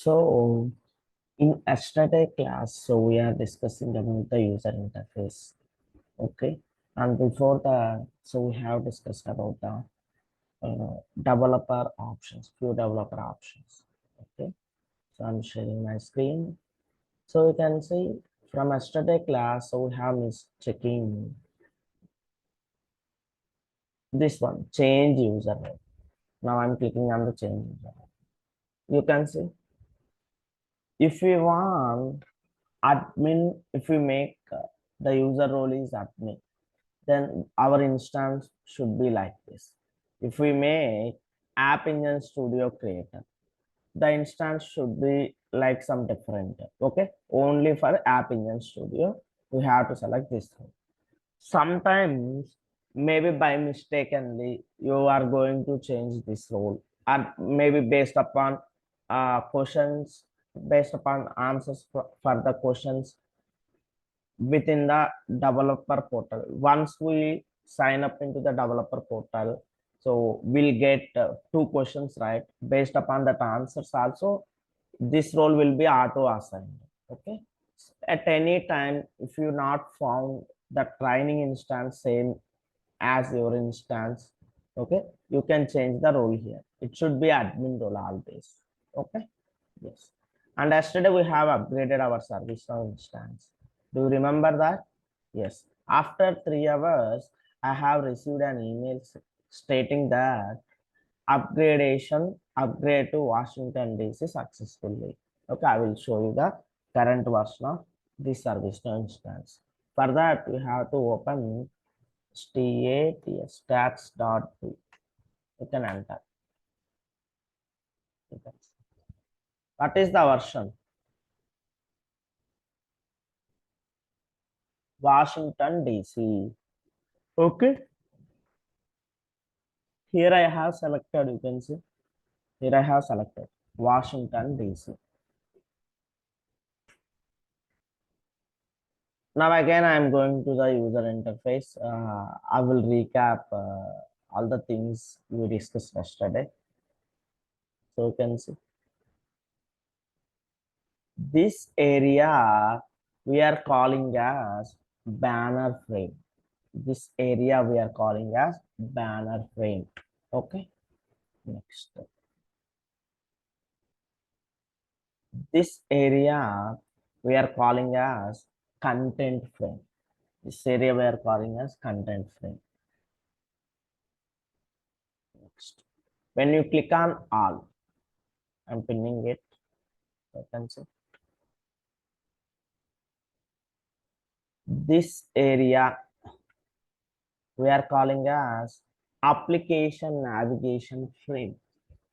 So in yesterday class, so we are discussing about the user interface. Okay. And before that, so we have discussed about the developer options, few developer options. Okay. So I'm sharing my screen. So you can see from yesterday class, so we have is checking this one, change user name. Now I'm clicking on the change user name. You can see if we want admin, if we make the user role is admin, then our instance should be like this. If we make app engine studio creator, the instance should be like some different. Okay, only for app engine studio we have to select this one. Sometimes maybe by mistakenly you are going to change this role, or maybe based upon questions, based upon answers for the questions within the developer portal. Once we sign up into the developer portal, so we'll get two questions, right? Based upon that answers also, this role will be auto assigned. Okay. At any time, if you not found the training instance same as your instance, okay, you can change the role here. It should be admin role always. Okay. Yes. And yesterday we have upgraded our Servicenow instance. Do you remember that? Yes. After 3 hours, I have received an email stating that upgrade to Washington DC successfully. Okay, I will show you the current version of this Servicenow instance. For that, we have to open stats.p. You can enter. What is the version? Washington DC. Okay. Here I have selected, you can see. Here I have selected Washington DC. Now again, I am going to the user interface. I will recap all the things we discussed yesterday. So you can see this area we are calling as banner frame. This area we are calling as banner frame. Okay. Next. This area we are calling as content frame. This area we are calling as content frame. Next. When you click on all, I'm pinning it. You can see this area we are calling as application navigation frame.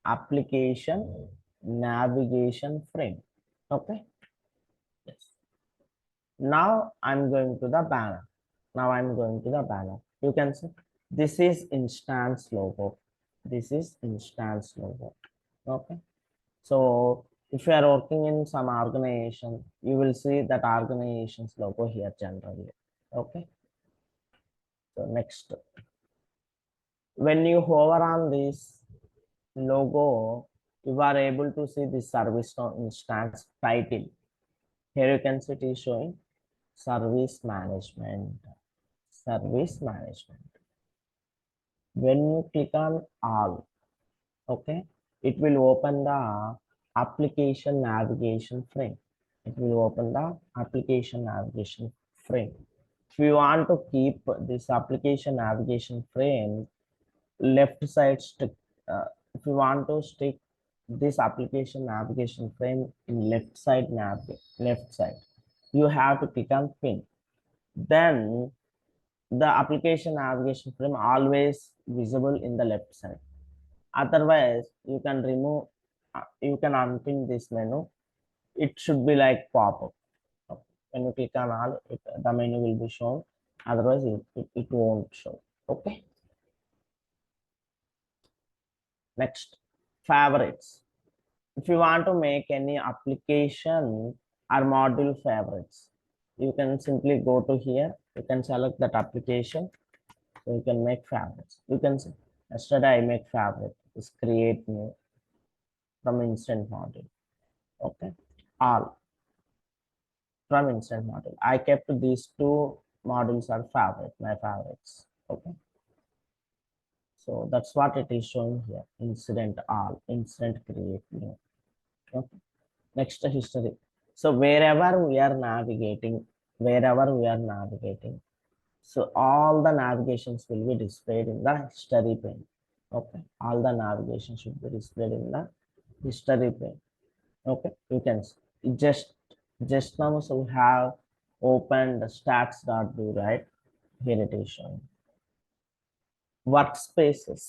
Application navigation frame. Okay. Yes. Now I'm going to the banner. Now I'm going to the banner. You can see this is instance logo. This is instance logo. Okay. So if you are working in some organization, you will see that organization's logo here generally. Okay. So next, when you hover on this logo, you are able to see the Servicenow instance title. Here you can see it is showing service management. Service management. When you click on all, okay, it will open the application navigation frame. It will open the application navigation frame. If you want to keep this application navigation frame left side stick, if you want to stick this application navigation frame in left side left side, you have to click on pin. Then the application navigation frame always visible in the left side. Otherwise, you can remove, you can unpin this menu. It should be like pop-up. When you click on all, the menu will be shown. Otherwise, it won't show. Okay. Next, favorites. If you want to make any application or module favorites, you can simply go to here. You can select that application. So you can make favorites. You can see yesterday I make favorite. Is create new from instant module. Okay, all from instant module. I kept these two modules are my favorites. Okay, so that's what it is showing here. Incident all, incident create new. Okay, next history. So wherever we are navigating, so all the navigations will be displayed in the history pane. Okay, all the navigation should be displayed in the history pane. Okay, you can just now so we have opened stats.do, right? Here it is showing workspaces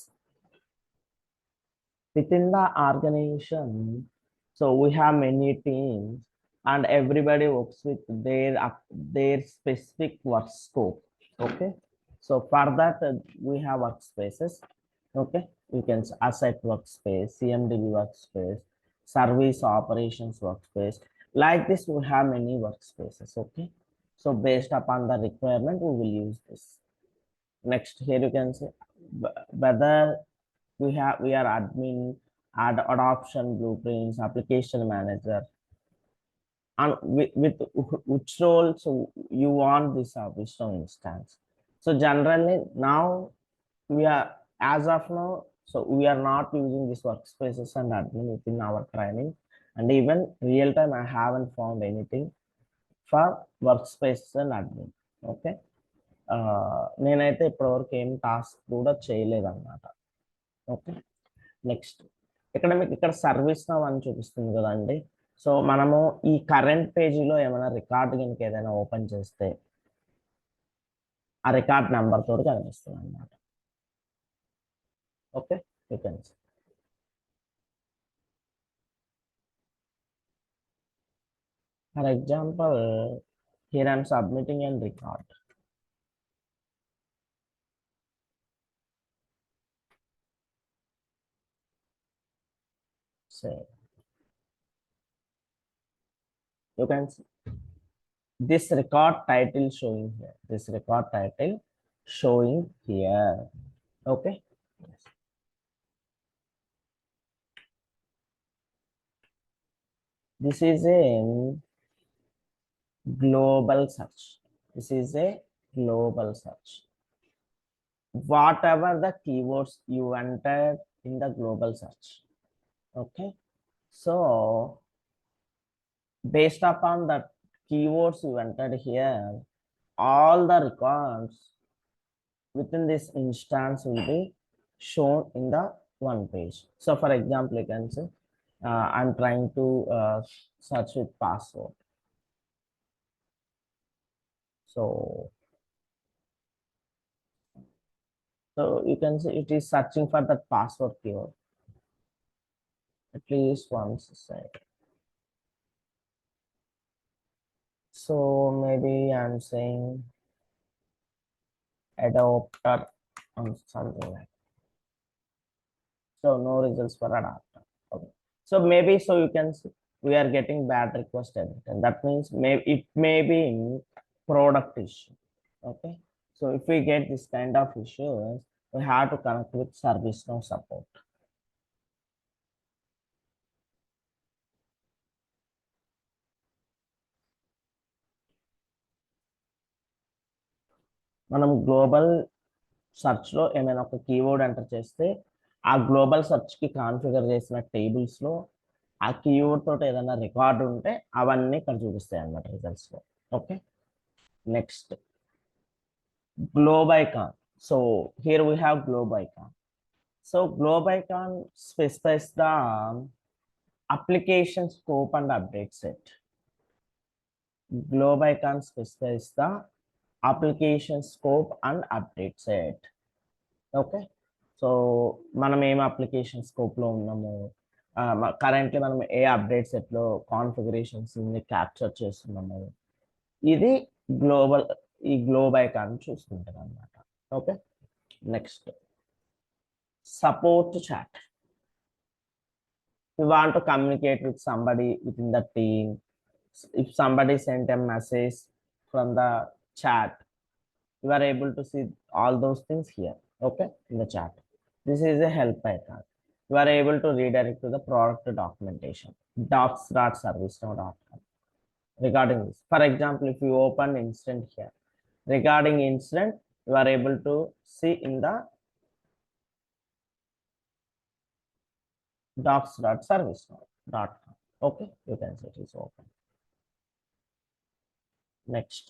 within the organization. So we have many teams and everybody works with their specific work scope. Okay, so for that we have workspaces. Okay, you can asset workspace, CMDB workspace, service operations workspace. Like this we have many workspaces. Okay, so based upon the requirement we will use this. Next, here you can see whether we are admin, add adoption blueprints, application manager, and with which role so you want this Servicenow instance. So generally now we are, as of now, so we are not using this workspaces and admin within our training, and even real time I haven't found anything for workspaces and admin. Okay, నేనైతే ఇప్పటివరకు ఏం task కూడా చేయలేదన్నమాట. Okay, next ఇక్కడ మీకు ఇక్కడ service now అని చూపిస్తుంది కదండి. సో మనము ఈ కరెంట్ పేజీలో ఏమైనా రికార్డ్ కనుక ఏదైనా ఓపెన్ చేస్తే ఆ రికార్డ్ నెంబర్ తోటి కనిపిస్తుంది అనమాట. Okay, you can see. For example, here I'm submitting and record. Say, you can see this record title showing here. This record title showing here. Okay. This is a global search. This is a global search. Whatever the keywords you entered in the global search. Okay, so based upon the keywords you entered here, all the records within this instance will be shown in the one page. So for example, you can say I'm trying to search with password. So you can see it is searching for that password keyword at least once a second. So maybe I'm saying adapter or something like that. So no results for adapter. Okay. So maybe so you can see we are getting bad request edit, and that means it may be in product issue. Okay. So if we get this kind of issues, we have to connect with Servicenow support. మనం global search లో ఏమైనా ఒక keyword enter చేస్తే ఆ global search కి configure చేసిన tables లో ఆ కీవర్డ్ తోటి ఏదైనా రికార్డు ఉంటే అవన్నీ ఇక్కడ చూపిస్తాయి అన్నమాట రిజల్ట్స్ లో. Okay, next globe icon. So here we have globe icon. So globe icon specifies the application scope and update set. Globe icon specifies the application scope and update set. Okay, so మనం ఏం application scope లో ఉన్నాము, currently మనం ఏ update set లో configurations capture చేస్తున్నాము, ఇది global ఈ globe icon చూసుకుంటాం అన్నమాట. Okay, next support chat. We want to communicate with somebody within the team. If somebody sent a message from the chat, you are able to see all those things here. Okay, in the chat. This is a help icon. you are able to redirect to the product documentation docs.servicenow.com regarding this. For example, if you open incident here, regarding incident, you are able to see in the docs.servicenow.com. Okay, you can see it is open. Next,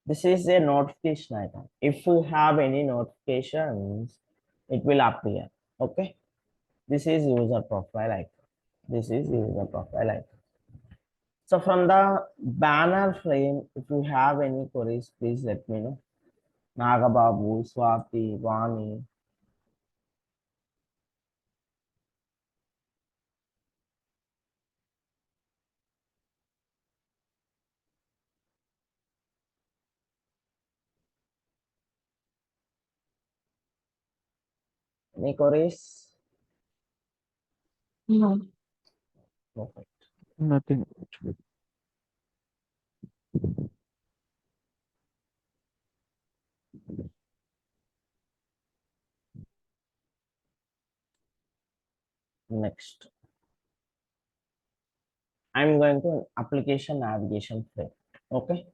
this is a notification icon. If you have any notifications, it will appear. Okay, this is user profile icon. This is user profile icon. So from the banner frame, if you have any queries, please let me know. Nagababu, Swati, Vani. Any queries? No, Perfect. nothing actually. Next, I'm going to application navigation frame. Okay.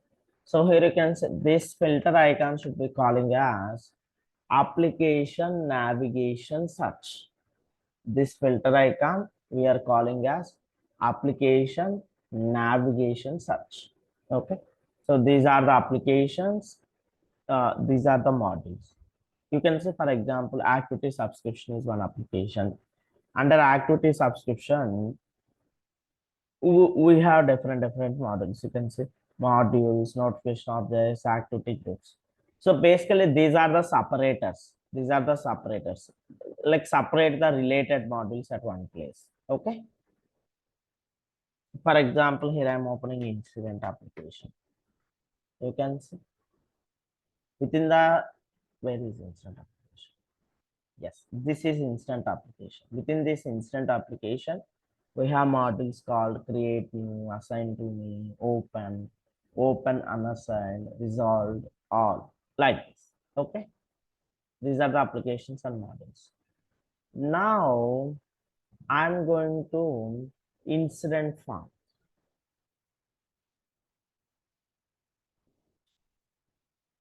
So here you can say this filter icon should be calling as application navigation search. This filter icon we are calling as application navigation search. Okay. So these are the applications. These are the modules. You can say, for example, activity subscription is one application. Under activity subscription, we have different models. You can say modules, notification objects, activity groups. So basically, these are the separators. These are the separators. Like separate the related modules at one place. Okay. For example, here I am opening incident application. You can see within the where is instant application? Yes, this is instant application. Within this instant application, we have modules called create new, assign to me, open unassigned, resolved, all like this. Okay, these are the applications and modules. Now I'm going to incident form.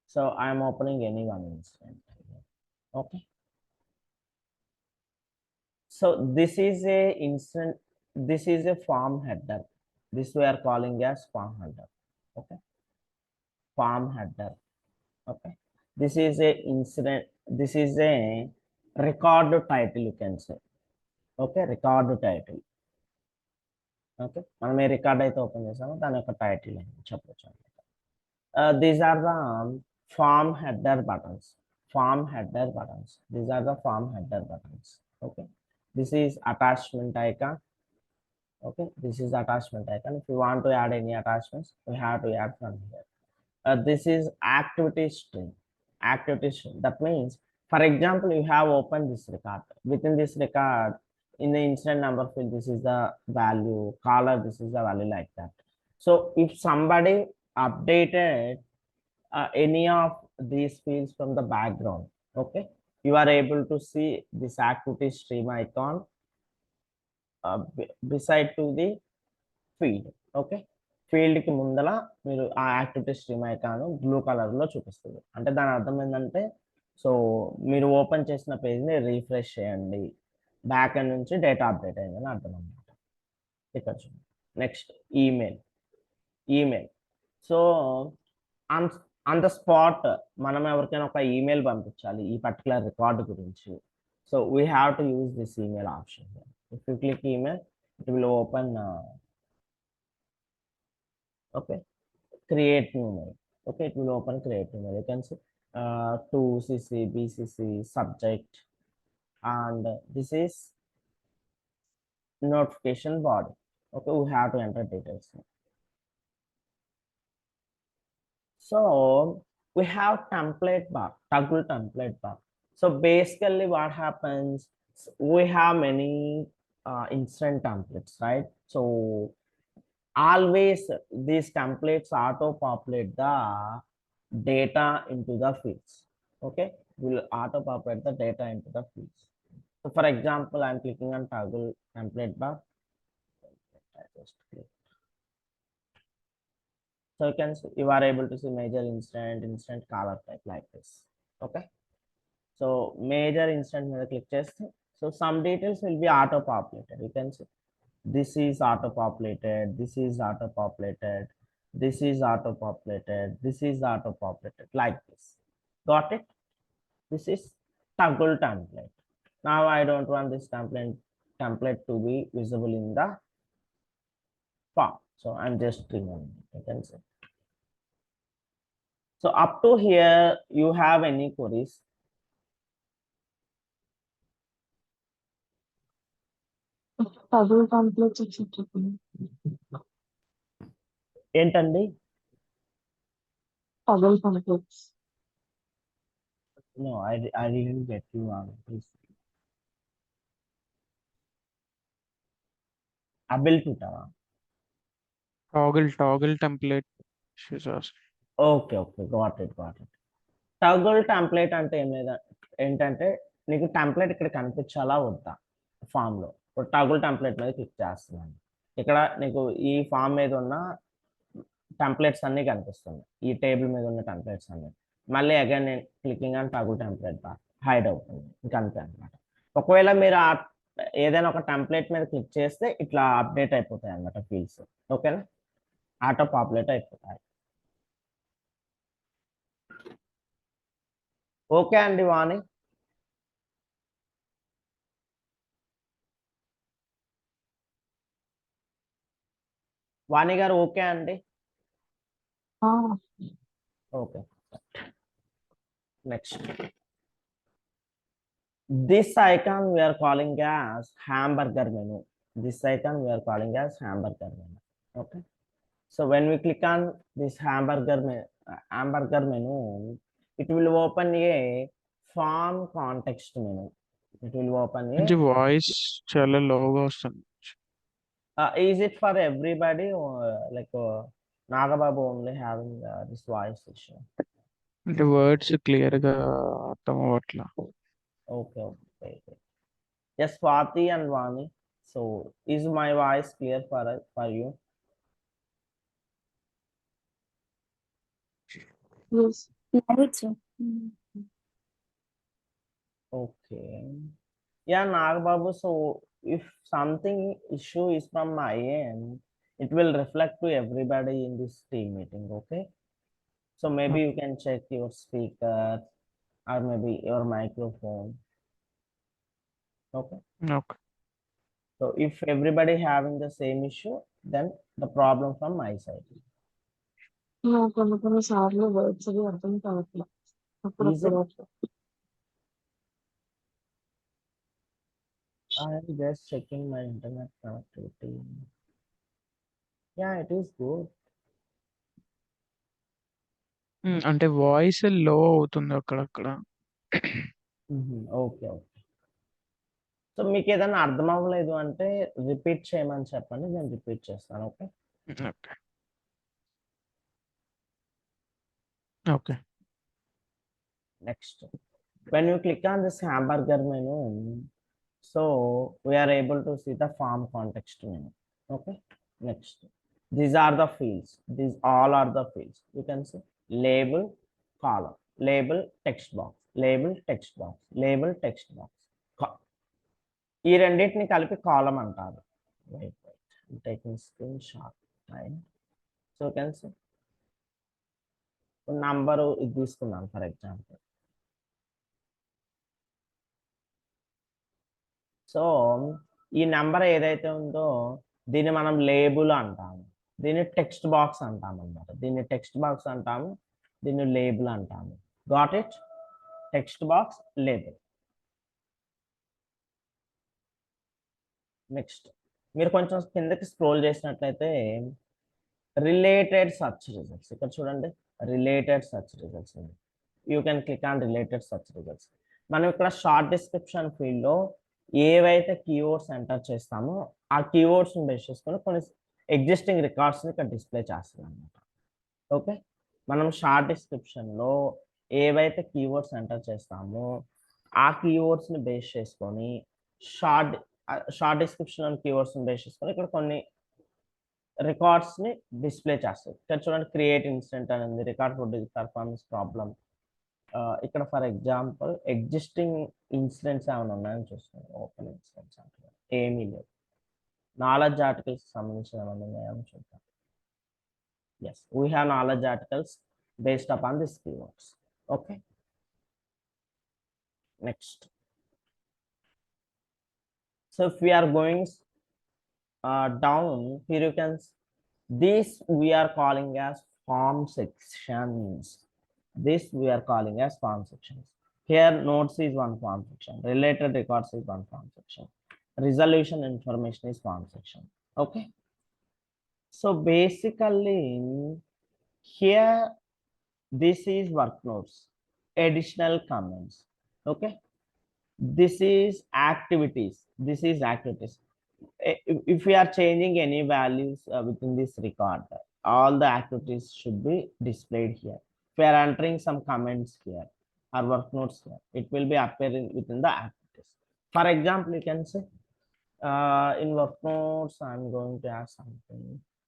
So I'm opening any one incident. Okay. So this is a instant. This is a form header. This we are calling as form header. Okay, form header. Okay, this is a incident. This is a record title. You can say. Okay, record title. Okay మనం ఏ record అయితే open చేసామో దాని యొక్క title అని చెప్పొచ్చు. These are the form header buttons. Form header buttons. These are the form header buttons. Okay, this is attachment icon. Okay, this is attachment icon. If you want to add any attachments, we have to add from here. This is activity string. Activity string, that means, for example, you have opened this record. Within this record, in the incident number field, this is the value, color, this is the value, like that. So if somebody updated any of these fields from the background, okay, you are able to see this activity stream icon beside to the field. Okay, ఫీల్డ్కి ముందల మీరు ఆ activity stream icon blue కలర్లో చూపిస్తుంది. అంటే దాని అర్థం ఏంటంటే, సో మీరు ఓపెన్ చేసిన పేజ్ని రీఫ్రెష్ చేయండి, బ్యాక్ ఎండ్ నుంచి డేటా అప్డేట్ అయిందని అర్థం అనమాట. ఇక్కడ చూడండి. Next email. Email, so on on the spot మనం ఎవరికైనా ఒక ఈమెయిల్ పంపించాలి ఈ పర్టికులర్ రికార్డ్ గురించి. So we have to use this email option. If you click email, it will open. Okay, create new mail. Okay, it will open create new mail. You can see to cc bcc subject, and this is notification body. Okay, we have to enter details. So we have template bar, toggle template bar. So basically what happens, we have many instant templates, right? So always these templates auto populate the data into the fields. Okay, will auto populate the data into the fields. So for example, I'm clicking on toggle template bar. I just click. So you can see, you are able to see major instant color type like this. Okay. So major instant మీద click చేస్తే so some details will be auto populated. You can see this is auto populated, this is auto populated, this is auto populated, this is auto populated like this. Got it? This is toggle template. Now I don't want this template to be visible in the form, so I'm just removing it. You can see. So up to here, you have any queries? Toggle templates acceptable. ఏంటండి? Toggle templates. No, I didn't get you on. Please. Ability ఉంటావా? Toggle template. She's asking. Okay got it. Toggle template అంటే ఏం లేదా, ఏంటంటే నీకు template ఇక్కడ కనిపించాలా వద్దా form లో. ఇప్పుడు టగల్ టెంప్లెట్ మీద క్లిక్ చేస్తున్నాను. ఇక్కడ నీకు ఈ ఫామ్ మీద ఉన్న టెంప్లెట్స్ అన్ని కనిపిస్తున్నాయి, ఈ టేబుల్ మీద ఉన్న టెంప్లెట్స్ అన్ని. మళ్ళీ అగైన్ నేను క్లికింగ్ అని టగల్ టెంప్లెట్ బార్ హైడ్ అవుతుంది, ఇంకా అంతే అనమాట. ఒకవేళ మీరు ఏదైనా ఒక టెంప్లెట్ మీద క్లిక్ చేస్తే ఇట్లా అప్డేట్ అయిపోతాయి అనమాట ఫీల్డ్స్. ఓకేనా, ఆటో పాపులేట్ అయిపోతాయి. ఓకే అండి వాణి. వాణి గారు ఓకే అండి. Okay, next. This icon we are calling as hamburger menu. This icon we are calling as hamburger menu. Okay. So when we click on this hamburger menu, it will open a form context menu. It will open The a. voice చాలా లోగా వస్తుంది. Is it for everybody or like Nagababu only having this voice issue? అంటే words clear గా అర్థం అవ్వట్లా. Okay. Yes, Swati and Vani. So is my voice clear for you? Yes. Right, sir. Okay. Yeah, Nagbabu. So if something issue is from my end, it will reflect to everybody in this team meeting. Okay. So maybe you can check your speaker or maybe your microphone. Okay. Okay. So if everybody having the same issue, then the problem from my side. కొన్ని సార్లు words అవి అర్థం కావట్లేదు. Is it? I am just checking my internet connectivity. Yeah, it is good. అంటే voice లో అవుతుంది అక్కడక్కడ. Okay. So మీకు ఏదైనా అర్థం అవ్వలేదు అంటే రిపీట్ చేయమని చెప్పండి, నేను రిపీట్ చేస్తాను. Okay. Okay. Next, when you click on this hamburger menu, so we are able to see the form context menu. Okay. Next, these are the fields. These all are the fields. You can see label, column, label, text box, label, text box, label, text box. ఈ రెండింటిని కలిపి కాలం అంటారు. Wait taking screenshot. So can see number ఇది తీసుకున్నాను for example. సో ఈ number ఏదైతే ఉందో దీన్ని మనం లేబుల్ అంటాము, దీన్ని టెక్స్ట్ బాక్స్ అంటాము అనమాట. దీన్ని టెక్స్ట్ బాక్స్ అంటాము, దీన్ని లేబుల్ అంటాము. Got it? Text box, label. Next మీరు కొంచెం కిందకి స్క్రోల్ చేసినట్లయితే రిలేటెడ్ సర్చ్ రిజల్ట్స్, ఇక్కడ చూడండి related search results. You can click on related search results. మనం ఇక్కడ షార్ట్ డిస్క్రిప్షన్ ఫీల్డ్లో ఏవైతే కీవర్డ్స్ ఎంటర్ చేస్తామో ఆ కీవర్డ్స్ని బేస్ చేసుకొని కొన్ని ఎగ్జిస్టింగ్ రికార్డ్స్ని ఇక్కడ డిస్ప్లే చేస్తాం అనమాట. ఓకే. మనం షార్ట్ డిస్క్రిప్షన్లో ఏవైతే కీవర్డ్స్ ఎంటర్ చేస్తామో ఆ కీవర్డ్స్ని బేస్ చేసుకొని short description and keywords base చేసుకొని ఇక్కడ కొన్ని రికార్డ్స్ ని డిస్ప్లే చేస్తాయి. ఇక్కడ చూడండి, క్రియేట్ ఇన్సిడెంట్ అనేది రికార్డ్ ఫర్ పర్ఫార్మెన్స్ ప్రాబ్లం. ఇక్కడ ఫర్ ఎగ్జాంపుల్ ఎగ్జిస్టింగ్ ఇన్సిడెంట్స్ ఏమైనా ఉన్నాయని చూస్తున్నాం. ఓపెన్ ఇన్సిడెంట్స్ అంటే ఏమీ లేవు. నాలెడ్జ్ ఆర్టికల్స్ సంబంధించిన ఏమైనా ఉన్నాయని చూద్దాం. Yes, we have knowledge articles based upon this keywords. Okay, next. So if we are going down here, you can this we are calling as form sections. This we are calling as form sections. Here notes is one form section, related records is one form section, resolution information is form section. Okay, so basically here this is work notes, additional comments. Okay, this is activities, this is activities. If we are changing any values within this record, all the activities should be displayed here. If we are entering some comments here or work notes here, it will be appearing within the activities. For example, you can say in work notes I'm going to add something.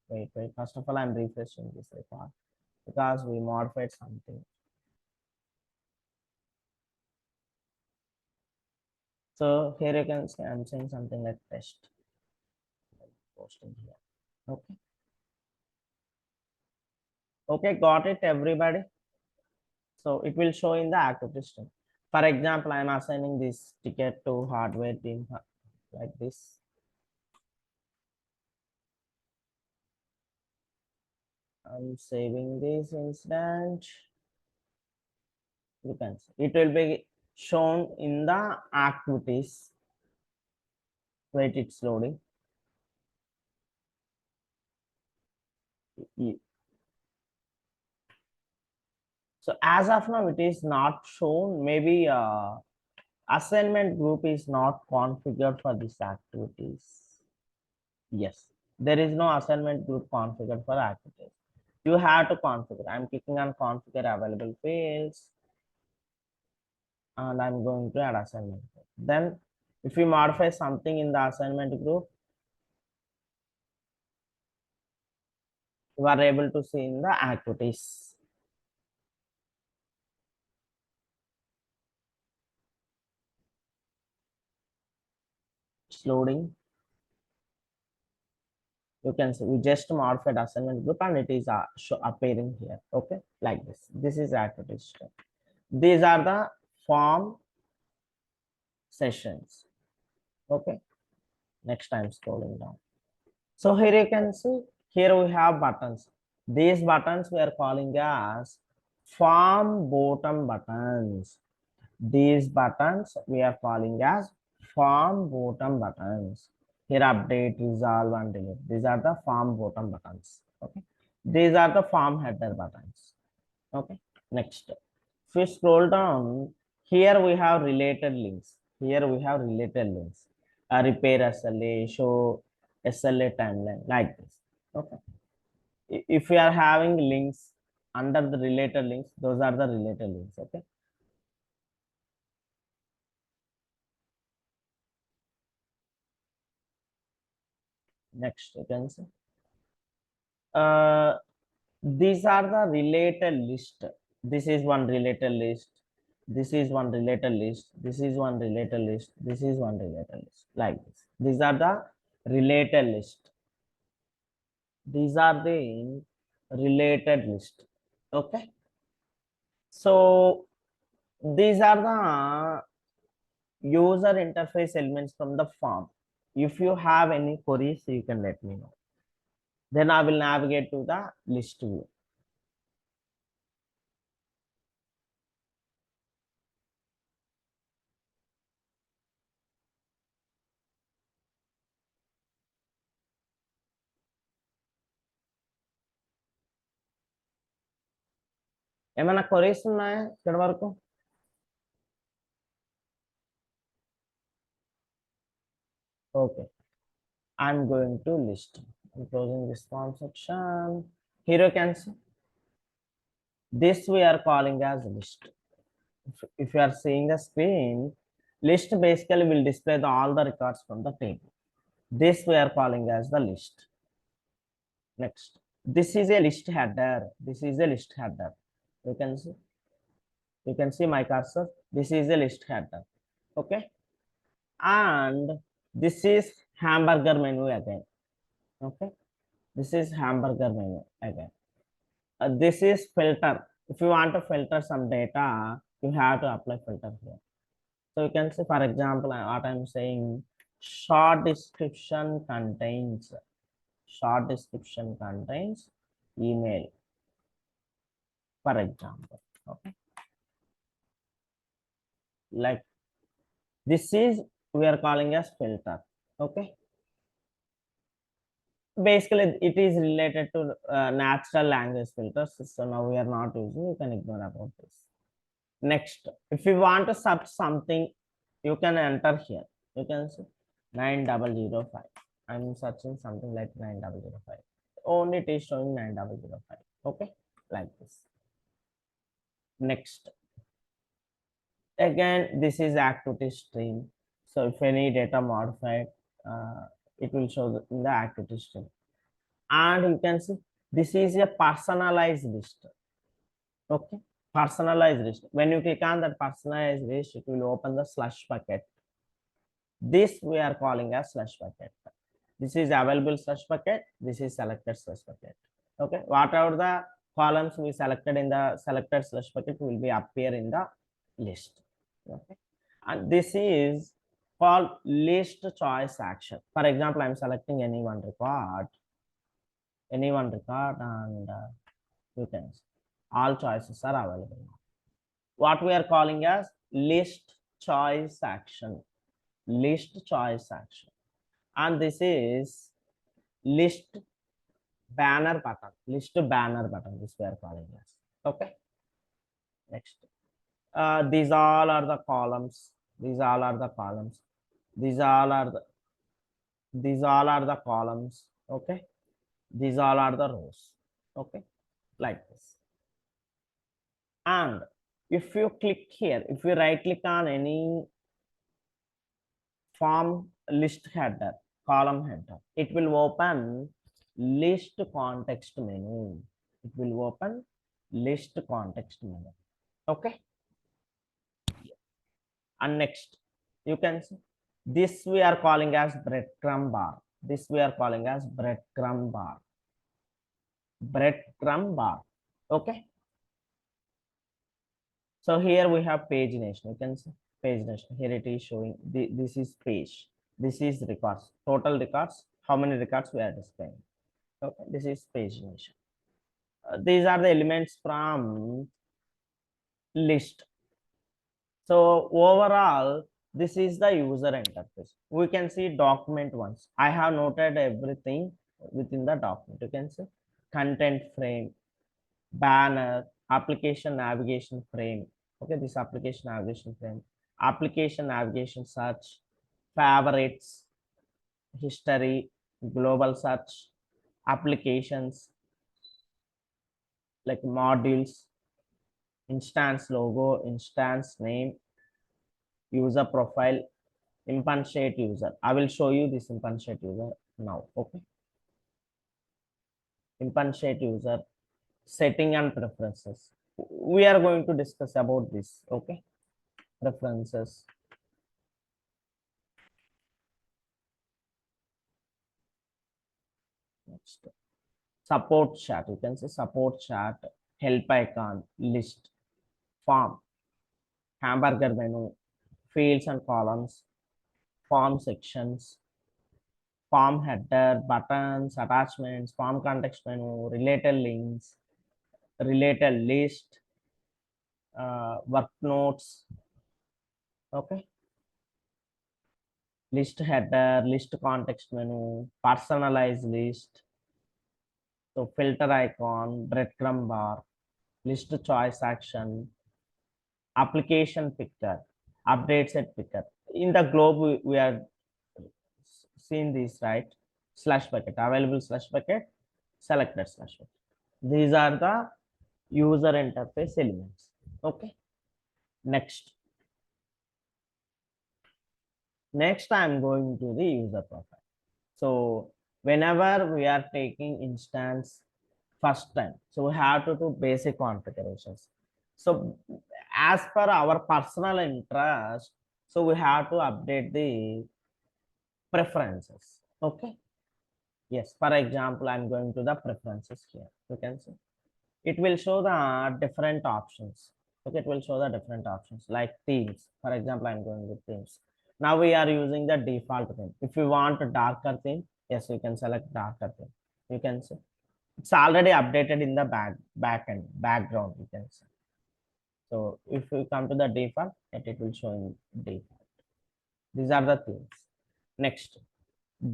Wait, first of all I'm refreshing this record because we modified something. So here you can say I'm saying something like test, posting here. Okay, okay, got it everybody? So it will show in the activity stream. For example, I'm assigning this ticket to hardware team like this. I'm saving this incident. You can see it will be shown in the activities. Wait, it's loading. So as of now it is not shown. Maybe assignment group is not configured for these activities. Yes, there is no assignment group configured for activities. You have to configure. I'm clicking on configure available fields and I'm going to add assignment group. Then if you modify something in the assignment group, you are able to see in the activities. It's loading. You can see we just modified assignment group and it is appearing here. Okay, like this. This is activities. These are the form sessions. Okay, next time scrolling down. So here you can see, here we have buttons. These buttons we are calling as form bottom buttons. These buttons we are calling as form bottom buttons. Here update, resolve and delete. These are the form bottom buttons. Okay, these are the form header buttons. Okay, next, if we scroll down, here we have related links. Here we have related links. Repair SLA, show SLA timeline, like this. Okay, if we are having links under the related links, those are the related links. Okay, next you can see these are the related list. This is one related list, this is one related list, this is one related list, this is one related list, like this. These are the related list. These are the related list. Okay, so these are the user interface elements from the form. If you have any queries, you can let me know. Then I will navigate to the list view. ఏమైనా queries ఉన్నాయా ఇక్కడ వరకు? Okay, I'm going to list. I'm closing this form section. Here you can see this we are calling as list. If you are seeing the screen, List basically will display all the records from the table. This we are calling as the list. Next, this is a list header. This is a list header. You can see. You can see my cursor. This is a list header. Okay. And this is hamburger menu again. Okay. This is hamburger menu again. This is filter. If you want to filter some data, you have to apply filter here. So you can see, for example, what I'm saying, short description contains email, for example. Okay. Like this is we are calling as filter. Okay. Basically, it is related to natural language filters. So now we are not using. You can ignore about this. Next, if you want to search something, you can enter here. You can see 9005. I'm searching something like 9005. Only it is showing 9005. Okay, like this. Next, again, this is activity stream. So if any data modified, it will show in the activity stream. And you can see this is a personalized list. Okay, personalized list. When you click on that personalized list, it will open the slush bucket. This we are calling as slush bucket. This is available slush bucket. This is selected slush bucket. Okay, whatever the columns we selected in the selected slush bucket will be appear in the list. Okay, and this is called list choice action. For example, I'm selecting any one record, and you can see all choices are available now. What we are calling as list choice action. List choice action. And this is list banner button. List banner button. This we are calling as. Okay. Next. These all are the columns. These all are the columns. These all are the columns. Okay. These all are the rows. Okay. Like this. And if you click here, if you right click on any form list header, column header, it will open list context menu. It will open list context menu. Okay. And next, you can see this we are calling as breadcrumb bar. This we are calling as breadcrumb bar. Breadcrumb bar. Okay. So here we have pagination. You can see pagination. Here it is showing this is page. This is records. Total records. How many records we are displaying? Okay, this is pagination. These are the elements from list. So overall, this is the user interface. We can see document once. I have noted everything within the document. You can see content frame, banner, application navigation frame. Okay, this application navigation frame, application navigation search, favorites, history, global search, applications like modules, instance logo, instance name, user profile, impensate user. I will show you this impensate user now. Okay, impensate user, setting and preferences. We are going to discuss about this. Okay, preferences. Next, support chat. You can say support chat, help icon, list, form, hamburger menu, fields and columns, form sections, form header, buttons, attachments, form context menu, related links, related list, work notes. Okay, list header, list context menu, personalized list, so filter icon, breadcrumb bar, list choice action, application picker, update set picker. In the globe, we are seeing this, right? Slash bucket, available slash bucket, selected slash bucket. These are the user interface elements. Okay. Next, Next, I'm going to the user profile. So whenever we are taking instance first time, so we have to do basic configurations. So as per our personal interest, so we have to update the preferences. Okay. Yes. For example, I'm going to the preferences here. You can see it will show the different options. Okay, it will show the different options like themes. For example, I'm going with themes. Now we are using the default theme. If you want a darker theme, yes, you can select darker theme. You can see it's already updated in the background. You can see. So if you come to the default, it will show in default. These are the themes. Next,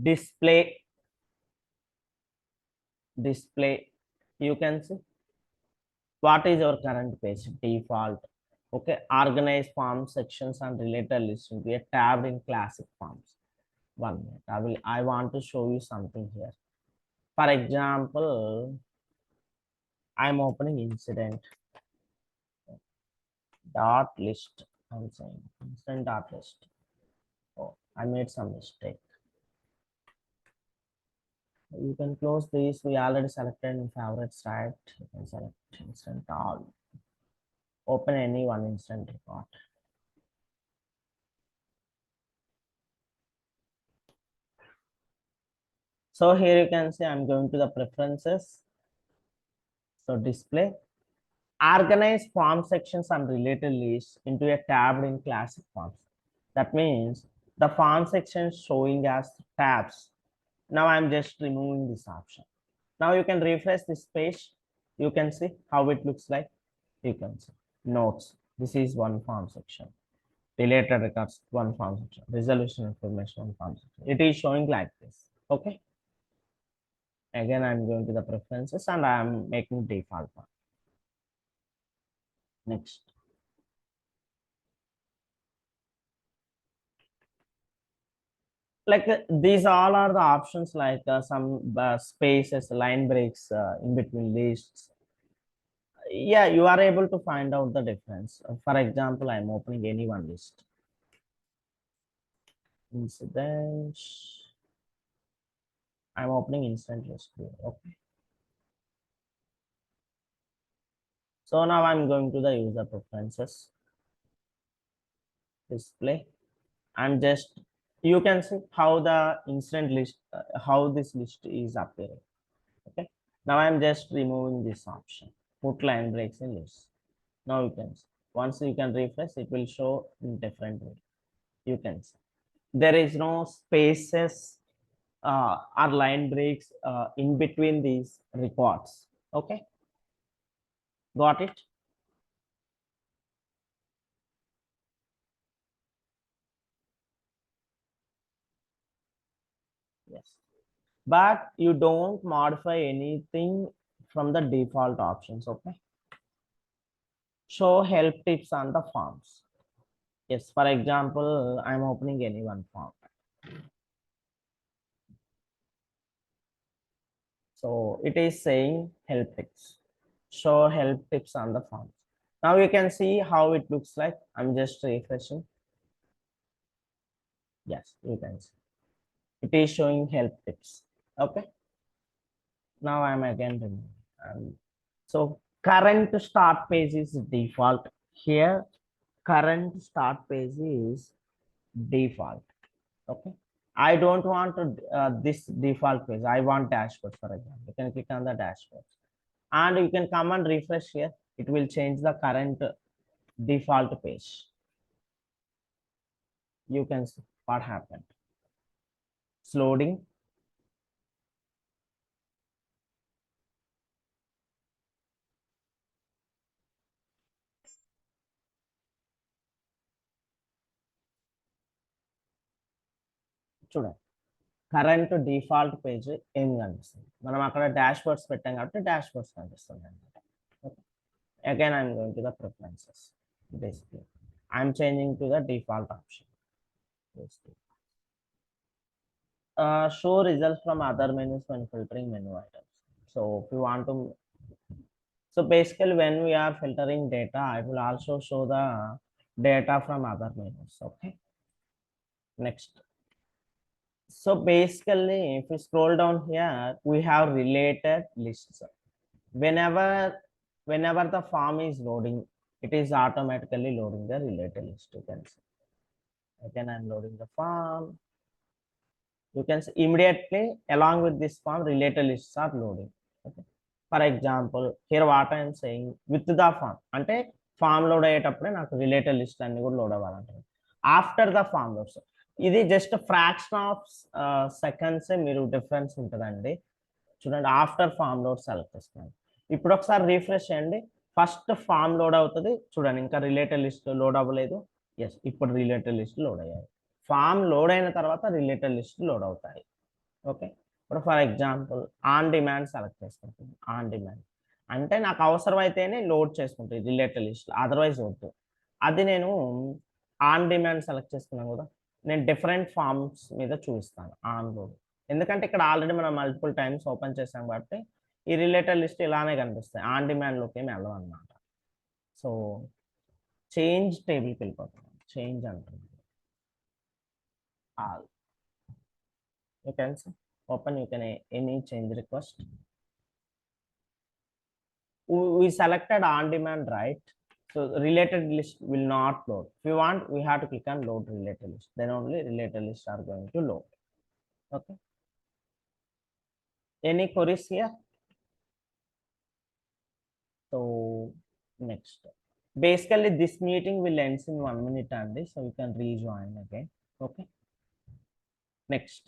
display. Display. You can see what is your current page default. Okay, organize form sections and related lists will be a tab in classic forms. 1 minute, I want to show you something here. For example, I'm opening incident dot list. I'm saying incident dot list. Oh, I made some mistake. You can close this. We already selected in favorites, right? You can select incident all. Open any one incident report. So here you can see I'm going to the preferences. So display, organize form sections and related lists into a tab in classic forms. That means the form section showing as tabs. Now I'm just removing this option. Now you can refresh this page. You can see how it looks like. You can see notes. This is one form section. Related records, one form section. Resolution information, one form section. It is showing like this. Okay. Again, I'm going to the preferences and I'm making default one. Next. Like these all are the options like some spaces, line breaks in between lists. Yeah, you are able to find out the difference. For example, I'm opening any one list. Incidents. I'm opening instant list here. Okay. So now I'm going to the user preferences. Display. I'm just, you can see how the incident list, how this list is appearing. Okay. Now I'm just removing this option. Put line breaks in list. Now you can see. Once you can refresh, it will show in different way. You can see. There is no spaces or line breaks in between these records. Okay. Got it? Yes. But you don't modify anything from the default options. Okay. Show help tips on the forms. Yes. For example, I'm opening any one form. So it is saying help tips. Show help tips on the forms. Now you can see how it looks like. I'm just refreshing. Yes, you can see. It is showing help tips. Okay. Now I'm again removing. So current start page is default. Here, current start page is default. Okay. I don't want to, this default page. I want dashboard, for example. You can click on the dashboard. And you can come and refresh here. It will change the current default page. You can see what happened. It's loading. చూడండి current default page ఏం కనిపిస్తుంది మనం అక్కడ dash boards పెట్టాం కాబట్టి dash boards కనిపిస్తుంది అనమాట. Again, I'm going to the preferences. Basically, I'm changing to the default option. Basically. Show results from other menus when filtering menu items. So if you want to, so basically when we are filtering data, I will also show the data from other menus. Okay. next. So basically, if we scroll down here, we have related lists. Whenever the form is loading, it is automatically loading the related list. You can see. Again, I'm loading the form. You can see immediately along with this form, related lists are loading. Okay. For example, here what I am saying, with the form, అంటే form load అయ్యేటప్పుడే నాకు related list అన్ని కూడా load అవ్వాలంటారు. After the form loads, ఇది just fraction of seconds మీరు difference ఉంటుందండి. చూడండి, ఆఫ్టర్ ఫామ్ లోడ్ సెలెక్ట్ చేసుకోండి. ఇప్పుడు ఒకసారి రిఫ్రెష్ చేయండి. ఫస్ట్ ఫామ్ లోడ్ అవుతుంది, చూడండి ఇంకా రిలేటెడ్ లిస్ట్ లోడ్ అవ్వలేదు. ఎస్, ఇప్పుడు రిలేటెడ్ లిస్ట్ లోడ్ అయ్యాయి. ఫామ్ లోడ్ అయిన తర్వాత రిలేటెడ్ లిస్ట్ లోడ్ అవుతాయి. ఓకే, ఇప్పుడు for example on demand select చేసుకుంటుంది. ఆన్ డిమాండ్ అంటే నాకు అవసరమైతేనే లోడ్ చేసుకుంటుంది రిలేటెడ్ లిస్ట్, అదర్వైజ్ వద్దు. అది నేను ఆన్ డిమాండ్ సెలెక్ట్ చేసుకున్నాను కూడా, నేను డిఫరెంట్ ఫార్మ్స్ మీద చూపిస్తాను ఆన్ లోడ్. ఎందుకంటే ఇక్కడ ఆల్రెడీ మనం మల్టిపుల్ టైమ్స్ ఓపెన్ చేసాం కాబట్టి ఈ రిలేటెడ్ లిస్ట్ ఇలానే కనిపిస్తాయి, ఆన్ డిమాండ్లోకి ఏమి వెళ్ళవు అనమాట. సో చేంజ్ టేబుల్కి వెళ్ళిపోతాం. చేంజ్ అంటున్నాను. All you can see, open, you can any change request. We selected on demand, right? So related list will not load. If you want, we have to click on load related list, then only related lists are going to load. Okay, any queries here? So next, basically this meeting will end in 1 minute only, so you can rejoin again. Okay, next.